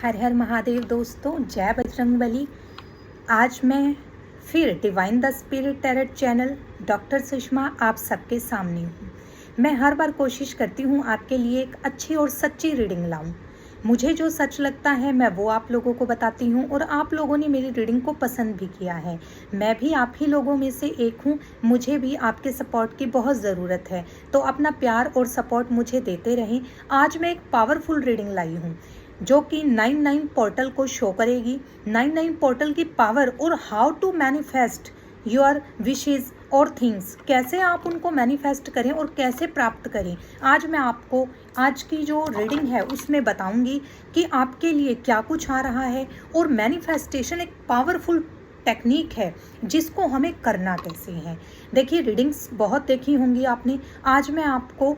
हर हर महादेव दोस्तों, जय बजरंगबली। आज मैं फिर divine the spirit tarot channel doctor Sushma आप सबके सामने हूँ। मैं हर बार कोशिश करती हूँ आपके लिए एक अच्छी और सच्ची रीडिंग लाऊं। मुझे जो सच लगता है मैं वो आप लोगों को बताती हूँ और आप लोगों ने मेरी रीडिंग को पसंद भी किया है। मैं भी आप ही लोगों में से एक हूँ। मुझे भी आपके सपोर्ट की बहुत ज़रूरत है, तो अपना प्यार और सपोर्ट मुझे देते रहें। आज मैं एक पावरफुल रीडिंग लाई हूँ जो कि 99 पोर्टल को शो करेगी। 99 पोर्टल की पावर और how to manifest your wishes और थिंग्स, कैसे आप उनको मैनिफेस्ट करें और कैसे प्राप्त करें। आज मैं आपको आज की जो रीडिंग है उसमें बताऊंगी कि आपके लिए क्या कुछ आ रहा है। और मैनिफेस्टेशन एक पावरफुल टेक्निक है जिसको हमें करना कैसे है। देखिए, रीडिंग्स बहुत देखी होंगी आपने। आज मैं आपको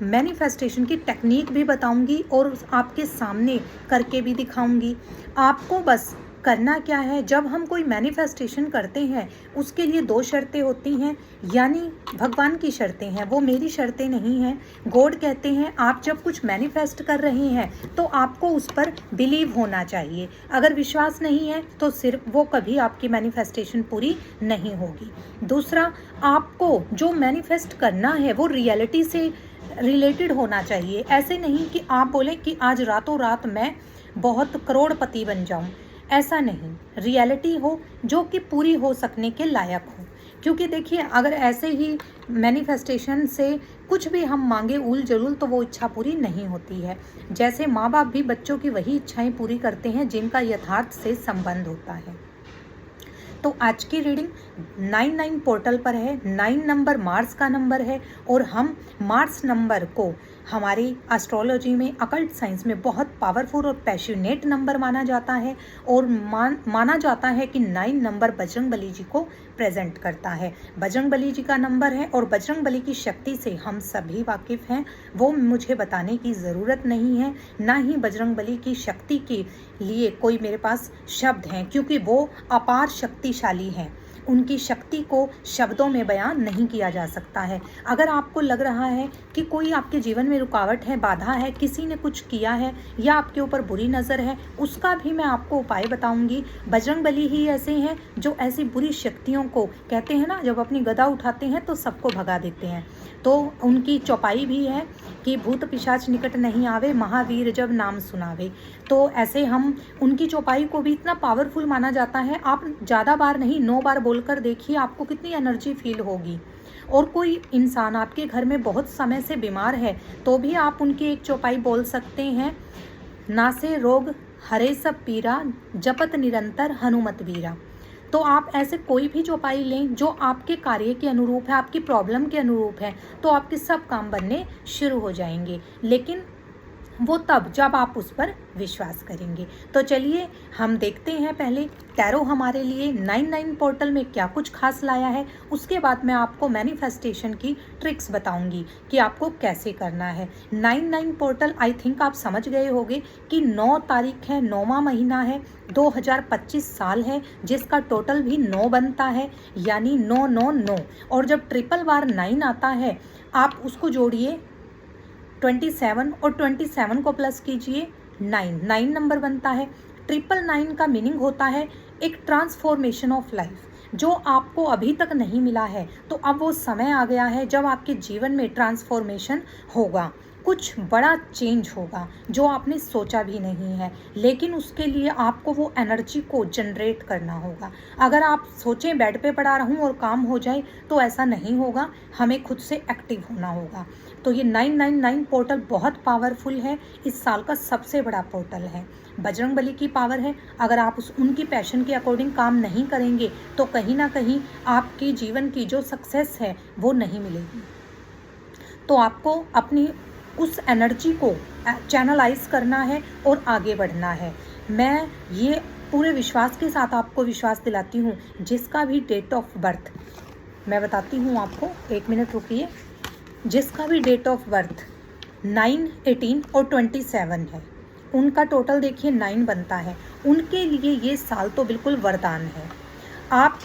मैनिफेस्टेशन की टेक्निक भी बताऊंगी और आपके सामने करके भी दिखाऊंगी। आपको बस करना क्या है, जब हम कोई मैनिफेस्टेशन करते हैं उसके लिए 2 शर्तें होती हैं, यानी भगवान की शर्तें हैं, वो मेरी शर्तें नहीं हैं। गॉड कहते हैं आप जब कुछ मैनिफेस्ट कर रहे हैं तो आपको उस पर बिलीव होना चाहिए। अगर विश्वास नहीं है तो सिर्फ वो कभी आपकी मैनिफेस्टेशन पूरी नहीं होगी। दूसरा, आपको जो मैनिफेस्ट करना है वो रियलिटी से रिलेटेड होना चाहिए। ऐसे नहीं कि आप बोलें कि आज रातों रात मैं बहुत करोड़पति बन जाऊं, ऐसा नहीं। रियलिटी हो जो कि पूरी हो सकने के लायक हो। क्योंकि देखिए, अगर ऐसे ही मैनिफेस्टेशन से कुछ भी हम मांगे उल जलूल तो वो इच्छा पूरी नहीं होती है। जैसे माँ बाप भी बच्चों की वही इच्छाएं पूरी करते हैं जिनका यथार्थ से संबंध होता है। तो आज की रीडिंग 99 पोर्टल पर है। 9 नंबर मार्स का नंबर है और हम मार्स नंबर को हमारी एस्ट्रोलॉजी में, अकल्ट साइंस में बहुत पावरफुल और पैशनेट नंबर माना जाता है। और माना जाता है कि 9 नंबर बजरंगबली जी को प्रेजेंट करता है। बजरंगबली जी का नंबर है और बजरंगबली की शक्ति से हम सभी वाकिफ़ हैं, वो मुझे बताने की ज़रूरत नहीं है। ना ही बजरंगबली की शक्ति के लिए कोई मेरे पास शब्द हैं, क्योंकि वो अपार शक्तिशाली हैं। उनकी शक्ति को शब्दों में बयान नहीं किया जा सकता है। अगर आपको लग रहा है कि कोई आपके जीवन में रुकावट है, बाधा है, किसी ने कुछ किया है या आपके ऊपर बुरी नज़र है, उसका भी मैं आपको उपाय बताऊंगी। बजरंगबली ही ऐसे हैं जो ऐसी बुरी शक्तियों को, कहते हैं ना, जब अपनी गदा उठाते हैं तो सबको भगा देते हैं। तो उनकी चौपाई भी है कि भूत पिशाच निकट नहीं आवे, महावीर जब नाम सुनावे। तो ऐसे हम उनकी चौपाई को भी इतना पावरफुल माना जाता है। आप ज़्यादा बार नहीं, 9 बार बोलकर देखिए, आपको कितनी एनर्जी फील होगी। और कोई इंसान आपके घर में बहुत समय से बीमार है तो भी आप उनकी एक चौपाई बोल सकते हैं। नासे रोग हरे सब पीरा, जपत निरंतर हनुमत बीरा। तो आप ऐसे कोई भी चौपाई लें जो आपके कार्य के अनुरूप है, आपकी प्रॉब्लम के अनुरूप है, तो आपके सब काम बनने शुरू हो जाएंगे। लेकिन वो तब जब आप उस पर विश्वास करेंगे। तो चलिए हम देखते हैं पहले टैरो हमारे लिए 99 पोर्टल में क्या कुछ खास लाया है। उसके बाद मैं आपको मैनिफेस्टेशन की ट्रिक्स बताऊंगी कि आपको कैसे करना है। 99 पोर्टल, आई थिंक आप समझ गए होंगे कि 9 तारीख है, 9वां महीना है, 2025 साल है, जिसका टोटल भी 9 बनता है, यानी 999। और जब ट्रिपल बार 9 आता है आप उसको जोड़िए 27 और 27 को प्लस कीजिए 9 नंबर बनता है। 999 का मीनिंग होता है एक ट्रांसफॉर्मेशन ऑफ लाइफ, जो आपको अभी तक नहीं मिला है। तो अब वो समय आ गया है जब आपके जीवन में ट्रांसफॉर्मेशन होगा, कुछ बड़ा चेंज होगा जो आपने सोचा भी नहीं है। लेकिन उसके लिए आपको वो एनर्जी को जनरेट करना होगा। अगर आप सोचें बेड पे पड़ा रहूं और काम हो जाए, तो ऐसा नहीं होगा। हमें खुद से एक्टिव होना होगा। तो ये 999 पोर्टल बहुत पावरफुल है, इस साल का सबसे बड़ा पोर्टल है। बजरंगबली की पावर है। अगर आप उनकी पैशन के अकॉर्डिंग काम नहीं करेंगे तो कहीं ना कहीं आपके जीवन की जो सक्सेस है वो नहीं मिलेगी। तो आपको अपनी उस एनर्जी को चैनलाइज करना है और आगे बढ़ना है। मैं ये पूरे विश्वास के साथ आपको विश्वास दिलाती हूँ। जिसका भी डेट ऑफ बर्थ, मैं बताती हूँ आपको, 1 मिनट रुकिए। जिसका भी डेट ऑफ बर्थ 9, 18 और 27 है, उनका टोटल देखिए 9 बनता है। उनके लिए ये साल तो बिल्कुल वरदान है। आप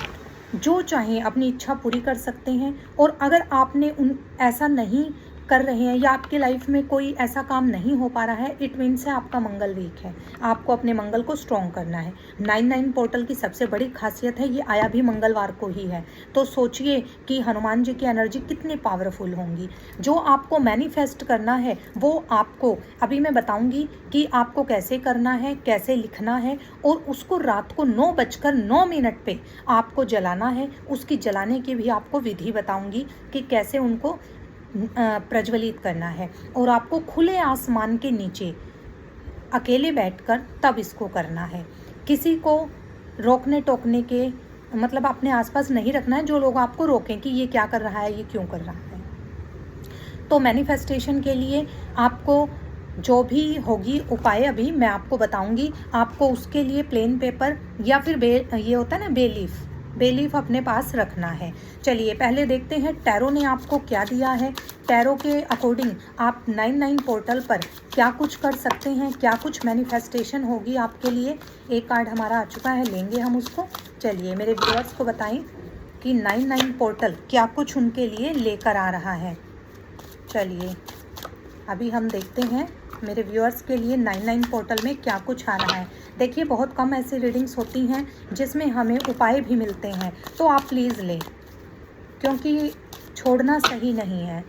जो चाहें अपनी इच्छा पूरी कर सकते हैं। और अगर आपने ऐसा नहीं कर रहे हैं या आपकी लाइफ में कोई ऐसा काम नहीं हो पा रहा है, इट मीन्स है आपका मंगल वीक है। आपको अपने मंगल को स्ट्रॉन्ग करना है। 99 पोर्टल की सबसे बड़ी खासियत है ये आया भी मंगलवार को ही है। तो सोचिए कि हनुमान जी की एनर्जी कितनी पावरफुल होंगी। जो आपको मैनिफेस्ट करना है वो आपको अभी मैं बताऊंगी कि आपको कैसे करना है, कैसे लिखना है, और उसको रात को 9:09 पे आपको जलाना है। उसकी जलाने की भी आपको विधि बताऊंगी कि कैसे उनको प्रज्वलित करना है, और आपको खुले आसमान के नीचे अकेले बैठकर तब इसको करना है। किसी को रोकने टोकने के मतलब अपने आसपास नहीं रखना है, जो लोग आपको रोकें कि ये क्या कर रहा है, ये क्यों कर रहा है। तो मैनिफेस्टेशन के लिए आपको जो भी होगी उपाय अभी मैं आपको बताऊंगी। आपको उसके लिए प्लेन पेपर या फिर ये होता है ना बे लीफ अपने पास रखना है। चलिए पहले देखते हैं टैरो ने आपको क्या दिया है। टैरो के अकॉर्डिंग आप 99 पोर्टल पर क्या कुछ कर सकते हैं, क्या कुछ मैनिफेस्टेशन होगी आपके लिए। एक कार्ड हमारा आ चुका है, लेंगे हम उसको। चलिए मेरे व्यूअर्स को बताएं कि 99 पोर्टल क्या कुछ उनके लिए लेकर आ रहा है। चलिए अभी हम देखते हैं मेरे व्यूअर्स के लिए 99 पोर्टल में क्या कुछ आ रहा है। देखिए बहुत कम ऐसी रीडिंग्स होती हैं जिसमें हमें उपाय भी मिलते हैं, तो आप प्लीज़ लें, क्योंकि छोड़ना सही नहीं है।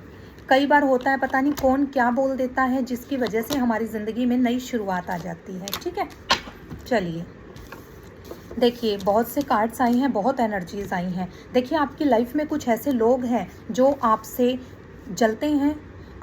कई बार होता है पता नहीं कौन क्या बोल देता है जिसकी वजह से हमारी ज़िंदगी में नई शुरुआत आ जाती है। ठीक है, चलिए देखिए बहुत से कार्ड्स आई हैं, बहुत एनर्जीज आई हैं। देखिए आपकी लाइफ में कुछ ऐसे लोग हैं जो आपसे जलते हैं,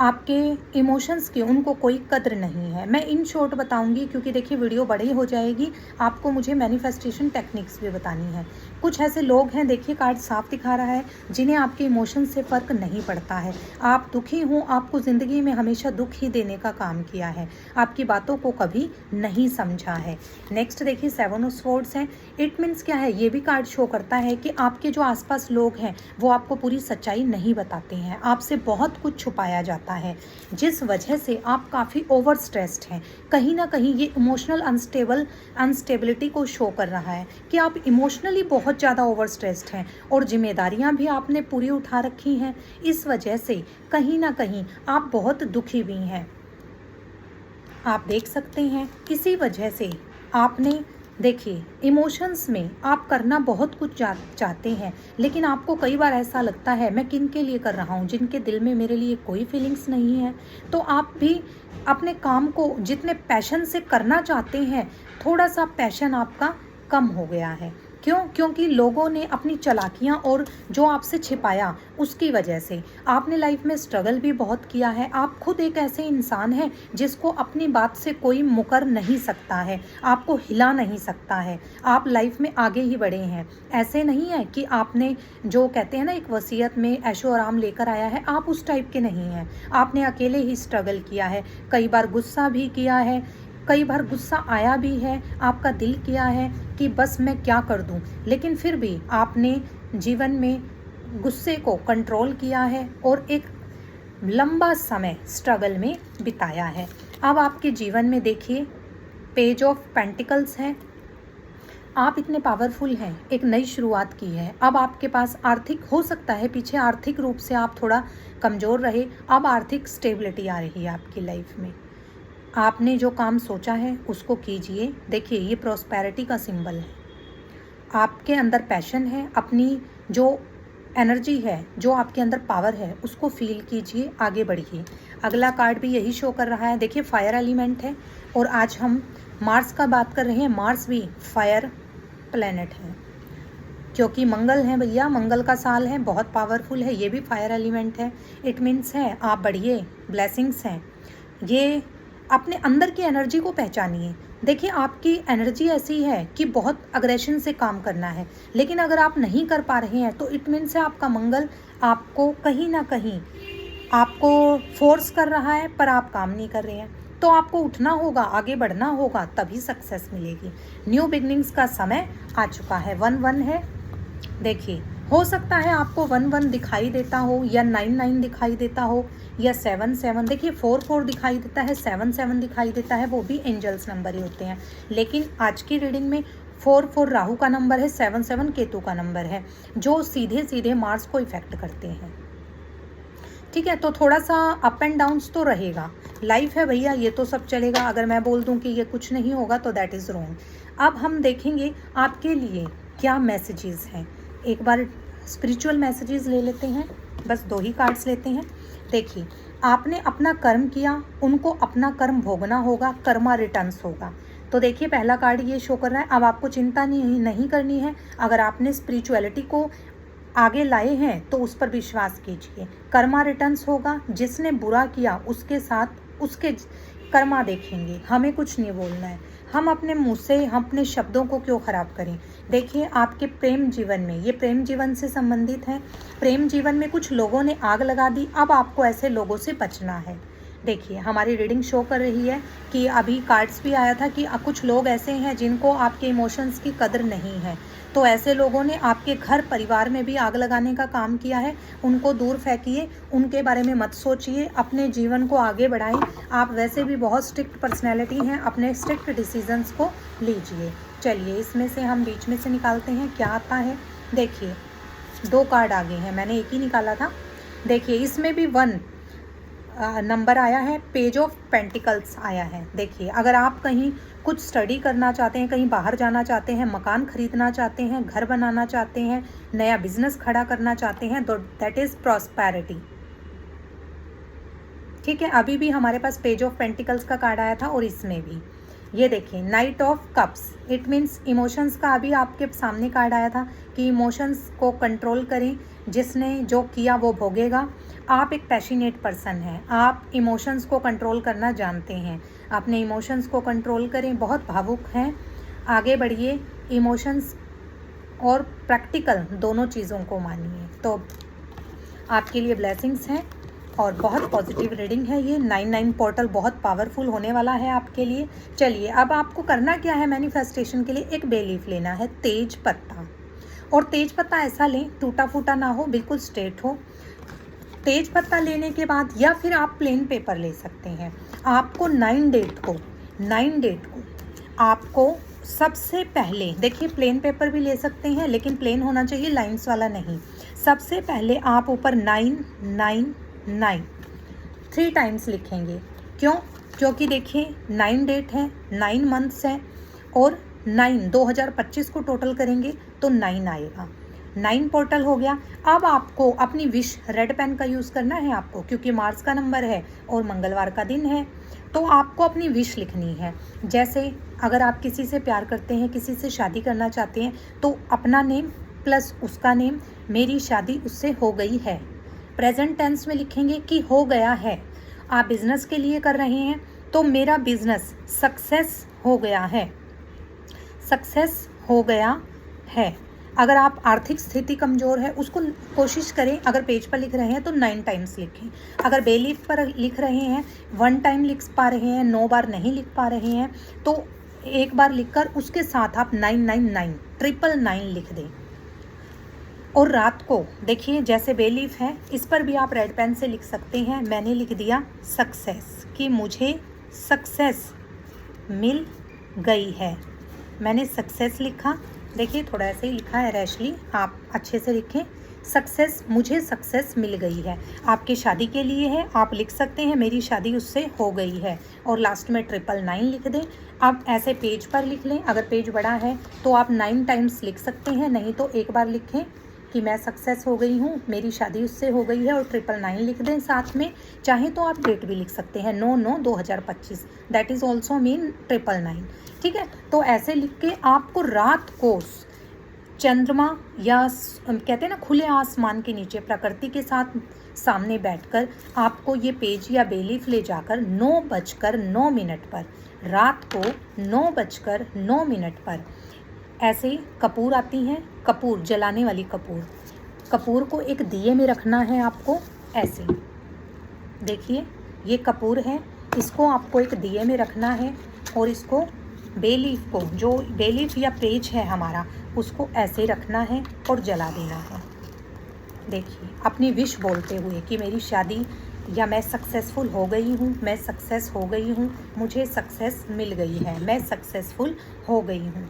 आपके इमोशंस की उनको कोई कद्र नहीं है। मैं इन शॉर्ट बताऊंगी क्योंकि देखिए वीडियो बड़ी हो जाएगी, आपको मुझे मैनिफेस्टेशन टेक्निक्स भी बतानी है। कुछ ऐसे लोग हैं, देखिए कार्ड साफ दिखा रहा है, जिन्हें आपके इमोशंस से फ़र्क नहीं पड़ता है। आप दुखी हों, आपको ज़िंदगी में हमेशा दुख ही देने का काम किया है, आपकी बातों को कभी नहीं समझा है। नेक्स्ट देखिए 7 ऑफ स्वॉर्ड्स हैं। इट मीन्स क्या है, ये भी कार्ड शो करता है कि आपके जो आसपास लोग हैं वो आपको पूरी सच्चाई नहीं बताते हैं, आपसे बहुत कुछ छुपाया जाता है, जिस वजह से आप काफ़ी ओवर स्ट्रेस्ड हैं। कहीं ना कहीं ये इमोशनल अनस्टेबिलिटी को शो कर रहा है कि आप इमोशनली बहुत ज़्यादा ओवर स्ट्रेस्ड हैं, और जिम्मेदारियां भी आपने पूरी उठा रखी हैं। इस वजह से कहीं ना कहीं आप बहुत दुखी भी हैं, आप देख सकते हैं। इसी वजह से आपने देखिए इमोशंस में आप करना बहुत कुछ चाहते हैं, लेकिन आपको कई बार ऐसा लगता है मैं किन के लिए कर रहा हूँ, जिनके दिल में मेरे लिए कोई फीलिंग्स नहीं है। तो आप भी अपने काम को जितने पैशन से करना चाहते हैं, थोड़ा सा पैशन आपका कम हो गया है। क्यों? क्योंकि लोगों ने अपनी चालाकियाँ और जो आपसे छिपाया उसकी वजह से आपने लाइफ में स्ट्रगल भी बहुत किया है। आप खुद एक ऐसे इंसान हैं जिसको अपनी बात से कोई मुकर नहीं सकता है, आपको हिला नहीं सकता है। आप लाइफ में आगे ही बढ़े हैं। ऐसे नहीं है कि आपने जो कहते हैं ना एक वसीयत में ऐशो आराम लेकर आया है, आप उस टाइप के नहीं हैं। आपने अकेले ही स्ट्रगल किया है, कई बार गुस्सा भी किया है, कई बार गुस्सा आया भी है, आपका दिल किया है कि बस मैं क्या कर दूं, लेकिन फिर भी आपने जीवन में गुस्से को कंट्रोल किया है और एक लंबा समय स्ट्रगल में बिताया है। अब आपके जीवन में देखिए पेज ऑफ पेंटिकल्स है। आप इतने पावरफुल हैं, एक नई शुरुआत की है। अब आपके पास आर्थिक हो सकता है, पीछे आर्थिक रूप से आप थोड़ा कमज़ोर रहे, अब आर्थिक स्टेबिलिटी आ रही है आपकी लाइफ में। आपने जो काम सोचा है उसको कीजिए। देखिए ये प्रॉस्पेरिटी का सिंबल है, आपके अंदर पैशन है, अपनी जो एनर्जी है, जो आपके अंदर पावर है उसको फील कीजिए, आगे बढ़िए। अगला कार्ड भी यही शो कर रहा है। देखिए फायर एलिमेंट है, और आज हम मार्स का बात कर रहे हैं। मार्स भी फायर प्लेनेट है, क्योंकि मंगल है भैया, मंगल का साल है, बहुत पावरफुल है, ये भी फायर एलिमेंट है। इट मीन्स है आप बढ़िए, ब्लेसिंग्स हैं। ये अपने अंदर की एनर्जी को पहचानिए। देखिए आपकी एनर्जी ऐसी है कि बहुत अग्रेशन से काम करना है, लेकिन अगर आप नहीं कर पा रहे हैं तो इट मीन्स है आपका मंगल आपको कहीं ना कहीं आपको फोर्स कर रहा है, पर आप काम नहीं कर रहे हैं। तो आपको उठना होगा, आगे बढ़ना होगा, तभी सक्सेस मिलेगी। न्यू बिगनिंग्स का समय आ चुका है। 1-1 है। देखिए हो सकता है आपको 1-1 दिखाई देता हो, या 9-9 दिखाई देता हो, या 7-7। देखिए 4-4 दिखाई देता है, 7-7 दिखाई देता है, वो भी एंजल्स नंबर ही होते हैं। लेकिन आज की रीडिंग में 4-4 राहु का नंबर है, 7-7 केतु का नंबर है, जो सीधे सीधे मार्स को इफेक्ट करते हैं। ठीक है, तो थोड़ा सा अप एंड डाउन्स तो रहेगा, लाइफ है भैया, ये तो सब चलेगा। अगर मैं बोल दूं कि ये कुछ नहीं होगा तो दैट इज़ रॉन्ग। अब हम देखेंगे आपके लिए क्या मैसेजेस हैं। एक बार स्पिरिचुअल मैसेजेस ले लेते हैं, बस 2 ही कार्ड्स लेते हैं। देखिए, आपने अपना कर्म किया, उनको अपना कर्म भोगना होगा, कर्मा रिटर्न्स होगा। तो देखिए, पहला कार्ड ये शो कर रहा है, अब आपको चिंता नहीं करनी है। अगर आपने स्पिरिचुअलिटी को आगे लाए हैं तो उस पर विश्वास कीजिए, कर्मा रिटर्न्स होगा। जिसने बुरा किया उसके साथ उसके कर्मा देखेंगे, हमें कुछ नहीं बोलना है। हम अपने मुंह से हम अपने शब्दों को क्यों ख़राब करें। देखिए, आपके प्रेम जीवन में, ये प्रेम जीवन से संबंधित है। प्रेम जीवन में कुछ लोगों ने आग लगा दी, अब आपको ऐसे लोगों से बचना है। देखिए, हमारी रीडिंग शो कर रही है कि अभी कार्ड्स भी आया था कि कुछ लोग ऐसे हैं जिनको आपके इमोशंस की कदर नहीं है। तो ऐसे लोगों ने आपके घर परिवार में भी आग लगाने का काम किया है। उनको दूर फेंकिए, उनके बारे में मत सोचिए, अपने जीवन को आगे बढ़ाएं। आप वैसे भी बहुत स्ट्रिक्ट पर्सनैलिटी हैं, अपने स्ट्रिक्ट डिसीजंस को लीजिए। चलिए, इसमें से हम बीच में से निकालते हैं क्या आता है। देखिए, 2 कार्ड आगे हैं, मैंने एक ही निकाला था। देखिए, इसमें भी 1 नंबर आया है, पेज ऑफ पेंटिकल्स आया है। देखिए, अगर आप कहीं कुछ स्टडी करना चाहते हैं, कहीं बाहर जाना चाहते हैं, मकान खरीदना चाहते हैं, घर बनाना चाहते हैं, नया बिजनेस खड़ा करना चाहते हैं, तो दैट इज़ प्रॉस्पेरिटी। ठीक है, अभी भी हमारे पास पेज ऑफ पेंटिकल्स का कार्ड आया था और इसमें भी ये देखिए, night of cups, it means emotions का अभी आपके सामने कार्ड आया था कि इमोशंस को कंट्रोल करें, जिसने जो किया वो भोगेगा। आप एक पैशनेट पर्सन हैं, आप इमोशंस को कंट्रोल करना जानते हैं, अपने इमोशंस को कंट्रोल करें। बहुत भावुक हैं, आगे बढ़िए, इमोशंस और प्रैक्टिकल दोनों चीज़ों को मानिए। तो आपके लिए ब्लेसिंग्स हैं और बहुत पॉजिटिव रीडिंग है ये। 99 पोर्टल बहुत पावरफुल होने वाला है आपके लिए। चलिए, अब आपको करना क्या है मैनिफेस्टेशन के लिए, एक बे लीफ लेना है, तेज पत्ता। और तेज पत्ता ऐसा लें, टूटा फूटा ना हो, बिल्कुल स्ट्रेट हो। तेज पत्ता लेने के बाद, या फिर आप प्लेन पेपर ले सकते हैं। आपको 9 डेट को आपको सबसे पहले, देखिए प्लेन पेपर भी ले सकते हैं लेकिन प्लेन होना चाहिए, लाइंस वाला नहीं। सबसे पहले आप ऊपर 999 3 टाइम्स लिखेंगे। क्यों? क्योंकि देखिए 9 डेट है, 9 मंथ्स है और 9 2025 को टोटल करेंगे तो 9 आएगा। 9 पोर्टल हो गया। अब आपको अपनी विश, रेड पेन का यूज़ करना है आपको, क्योंकि मार्च का नंबर है और मंगलवार का दिन है। तो आपको अपनी विश लिखनी है। जैसे अगर आप किसी से प्यार करते हैं, किसी से शादी करना चाहते हैं, तो अपना नेम प्लस उसका नेम, मेरी शादी उससे हो गई है। प्रेजेंट टेंस में लिखेंगे कि हो गया है। आप बिजनेस के लिए कर रहे हैं तो मेरा बिजनेस सक्सेस हो गया है, सक्सेस हो गया है। अगर आप आर्थिक स्थिति कमज़ोर है, उसको कोशिश करें, अगर पेज पर लिख रहे हैं तो 9 टाइम्स लिखें। अगर बे लीफ पर लिख रहे हैं, 1 टाइम लिख पा रहे हैं, 9 बार नहीं लिख पा रहे हैं, तो 1 बार लिखकर उसके साथ आप 999 999 लिख दें। और रात को देखिए, जैसे बे लीफ है, इस पर भी आप रेड पेन से लिख सकते हैं। मैंने लिख दिया सक्सेस, कि मुझे सक्सेस मिल गई है। मैंने सक्सेस लिखा, देखिए थोड़ा ऐसे ही लिखा है रैशली, आप अच्छे से लिखें। सक्सेस, मुझे सक्सेस मिल गई है। आपकी शादी के लिए है, आप लिख सकते हैं मेरी शादी उससे हो गई है, और लास्ट में 999 लिख दें। आप ऐसे पेज पर लिख लें, अगर पेज बड़ा है तो आप 9 टाइम्स लिख सकते हैं, नहीं तो 1 बार लिखें कि मैं सक्सेस हो गई हूँ, मेरी शादी उससे हो गई है, और 999 लिख दें साथ में। चाहे तो आप डेट भी लिख सकते हैं, 9/9/2025, दैट इज़ ऑल्सो मीन 999। ठीक है, तो ऐसे लिख के आपको रात को चंद्रमा या कहते हैं ना खुले आसमान के नीचे प्रकृति के साथ सामने बैठकर आपको ये पेज या बे लीफ ले जाकर 9:09 पर, रात को 9:09 पर, ऐसे कपूर आती हैं, कपूर जलाने वाली कपूर को एक दिए में रखना है आपको। ऐसे देखिए, ये कपूर है, इसको आपको एक दिए में रखना है और इसको बे लीफ को, जो बे लीफ या पेज है हमारा, उसको ऐसे रखना है और जला देना है। देखिए, अपनी विश बोलते हुए कि मेरी शादी या मैं सक्सेसफुल हो गई हूँ, मैं सक्सेस हो गई हूँ, मुझे सक्सेस मिल गई है, मैं सक्सेसफुल हो गई हूँ।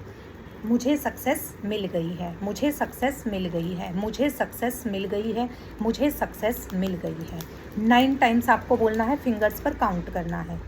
मुझे सक्सेस मिल गई है, मुझे सक्सेस मिल गई है, मुझे सक्सेस मिल गई है, मुझे सक्सेस मिल गई है। 9 टाइम्स आपको बोलना है, फिंगर्स पर काउंट करना है।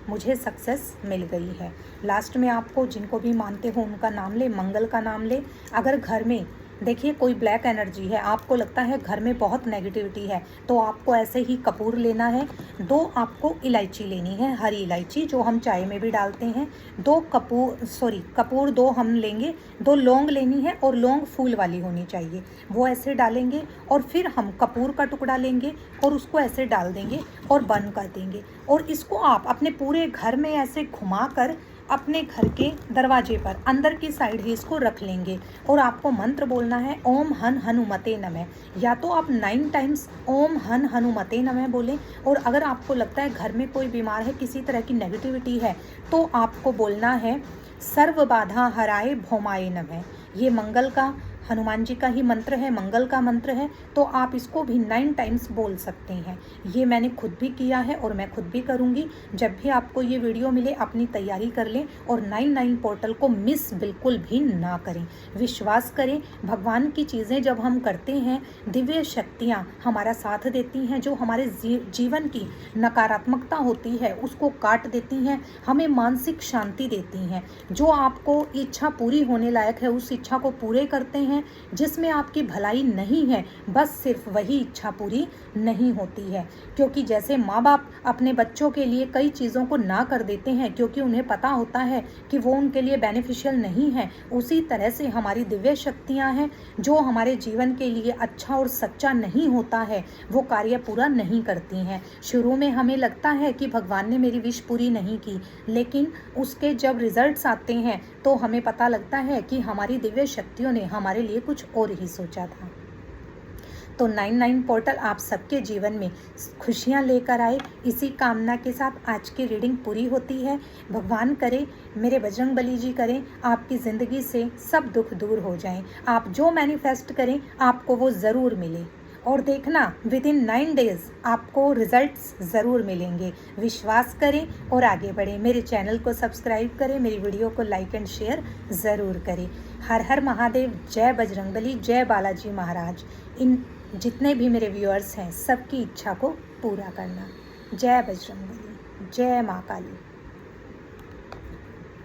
मुझे सक्सेस मिल गई है। लास्ट में आपको जिनको भी मानते हो उनका नाम ले, मंगल का नाम ले। अगर घर में देखिए कोई ब्लैक एनर्जी है, आपको लगता है घर में बहुत नेगेटिविटी है, तो आपको ऐसे ही कपूर लेना है। 2 आपको इलायची लेनी है, हरी इलायची जो हम चाय में भी डालते हैं। 2 कपूर 2 हम लेंगे। 2 लौंग लेनी है और लौंग फूल वाली होनी चाहिए, वो ऐसे डालेंगे। और फिर हम कपूर का टुकड़ा लेंगे और उसको ऐसे डाल देंगे और बंद कर देंगे। और इसको आप अपने पूरे घर में ऐसे घुमाकर अपने घर के दरवाजे पर अंदर की साइड ही इसको रख लेंगे। और आपको मंत्र बोलना है ओम हन हनुमते नमः। या तो आप 9 टाइम्स ओम हन हनुमते नमः बोलें, और अगर आपको लगता है घर में कोई बीमार है, किसी तरह की नेगेटिविटी है, तो आपको बोलना है सर्व बाधा हराए भौमाए नमः। ये मंगल का, हनुमान जी का ही मंत्र है, मंगल का मंत्र है, तो आप इसको भी 9 टाइम्स बोल सकते हैं। ये मैंने खुद भी किया है और मैं खुद भी करूँगी। जब भी आपको ये वीडियो मिले अपनी तैयारी कर लें और 9 पोर्टल को मिस बिल्कुल भी ना करें। विश्वास करें, भगवान की चीज़ें जब हम करते हैं, दिव्य शक्तियाँ हमारा साथ देती हैं, जो हमारे जीवन की नकारात्मकता होती है उसको काट देती हैं, हमें मानसिक शांति देती हैं। जो आपको इच्छा पूरी होने लायक है उस इच्छा को पूरे करते हैं। जिसमें आपकी भलाई नहीं है, बस सिर्फ वही इच्छा पूरी नहीं होती है। क्योंकि जैसे माँ बाप अपने बच्चों के लिए कई चीज़ों को ना कर देते हैं क्योंकि उन्हें पता होता है कि वो उनके लिए बेनिफिशियल नहीं है, उसी तरह से हमारी दिव्य शक्तियाँ हैं, जो हमारे जीवन के लिए अच्छा और सच्चा नहीं होता है वो कार्य पूरा नहीं करती हैं। शुरू में हमें लगता है कि भगवान ने मेरी विश पूरी नहीं की, लेकिन उसके जब रिजल्ट्स आते हैं तो हमें पता लगता है कि हमारी दिव्य शक्तियों ने हमारे लिए कुछ और ही सोचा था। तो 9 पोर्टल आप सबके जीवन में खुशियाँ लेकर आए, इसी कामना के साथ आज की रीडिंग पूरी होती है। भगवान करे, मेरे बजरंगबली जी करें, आपकी ज़िंदगी से सब दुख दूर हो जाएं। आप जो मैनिफेस्ट करें आपको वो ज़रूर मिले। और देखना, विद इन 9 डेज़ आपको रिजल्ट्स ज़रूर मिलेंगे। विश्वास करें और आगे बढ़ें। मेरे चैनल को सब्सक्राइब करें, मेरी वीडियो को लाइक एंड शेयर ज़रूर करें। हर हर महादेव, जय बजरंगबली, जय बालाजी महाराज। इन जितने भी मेरे व्यूअर्स हैं सबकी इच्छा को पूरा करना। जय बजरंगबली, जय माँ काली।